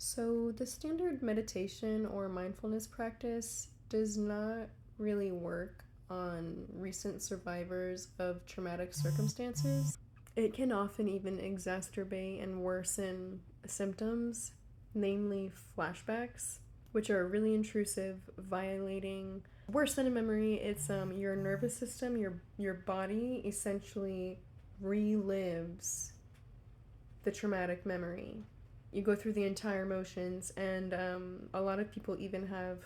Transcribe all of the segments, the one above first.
So, the standard meditation or mindfulness practice does not really work on recent survivors of traumatic circumstances. It can often even exacerbate and worsen symptoms, namely flashbacks, which are really intrusive, violating. Worse than a memory, it's your nervous system, your body essentially relives the traumatic memory. You go through the entire motions, and a lot of people even have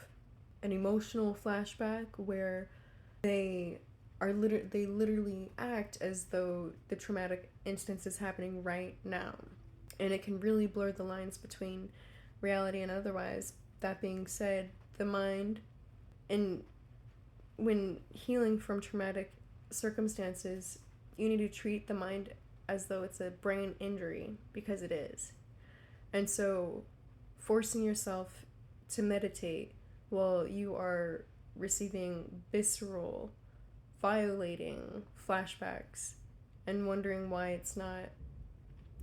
an emotional flashback where they they literally act as though the traumatic instance is happening right now, and it can really blur the lines between reality and otherwise. That being said, the mind, and when healing from traumatic circumstances, you need to treat the mind as though it's a brain injury, because it is. And so, forcing yourself to meditate while you are receiving visceral, violating flashbacks and wondering why it's not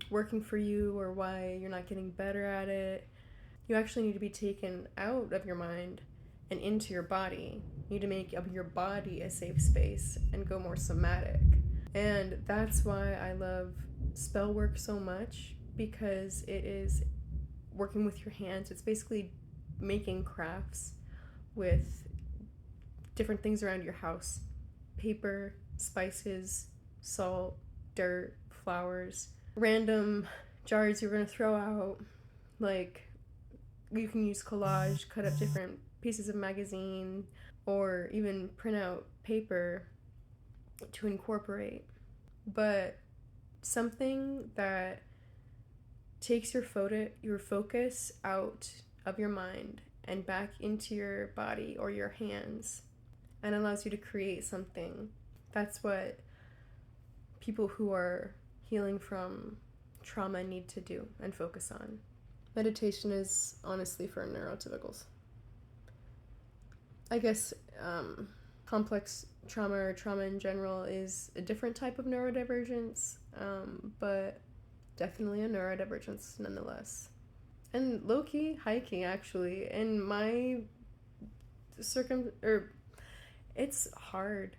working for you or why you're not getting better at it, you actually need to be taken out of your mind and into your body. You need to make your body a safe space and go more somatic. And that's why I love spell work so much, because it is working with your hands. It's basically making crafts with different things around your house: paper, spices, salt, dirt, flowers, random jars you're going to throw out. Like, you can use collage, cut up different pieces of magazine, or even print out paper to incorporate. But something that takes your focus out of your mind and back into your body or your hands and allows you to create something. That's what people who are healing from trauma need to do and focus on. Meditation is honestly for neurotypicals. I guess complex trauma or trauma in general is a different type of neurodivergence, but definitely a neurodivergence nonetheless. And low-key, high-key, actually. In my it's hard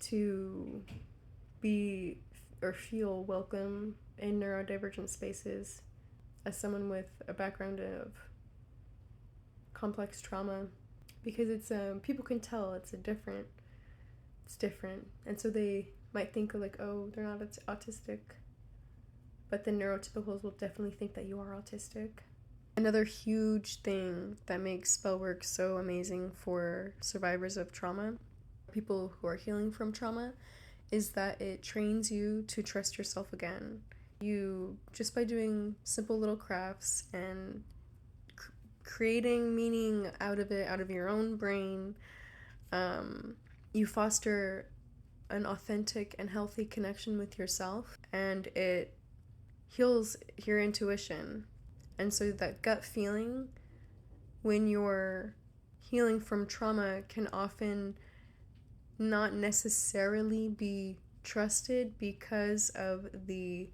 to be or feel welcome in neurodivergent spaces as someone with a background of complex trauma, because it's people can tell it's different, and so they might think like, oh, they're not autistic, but the neurotypicals will definitely think that you are autistic. Another huge thing that makes spellwork so amazing for survivors of trauma, people who are healing from trauma, is that it trains you to trust yourself again. You, just by doing simple little crafts and creating meaning out of it, out of your own brain, you foster an authentic and healthy connection with yourself, and it heals your intuition. And so that gut feeling when you're healing from trauma can often not necessarily be trusted because of the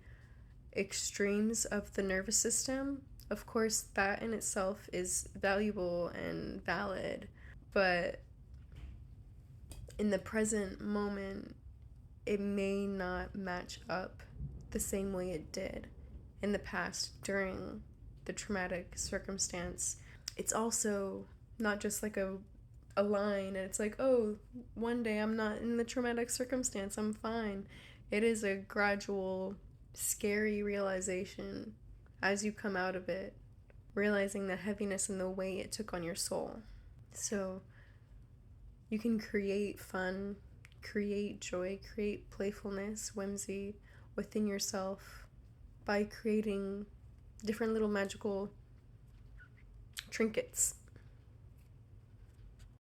extremes of the nervous system. Of course, that in itself is valuable and valid, but in the present moment, it may not match up the same way it did in the past during the traumatic circumstance. It's also not just like a line and it's like, oh, one day I'm not in the traumatic circumstance, I'm fine. It is a gradual, scary realization as you come out of it, realizing the heaviness and the weight it took on your soul. So you can create fun, create joy, create playfulness, whimsy within yourself by creating different little magical trinkets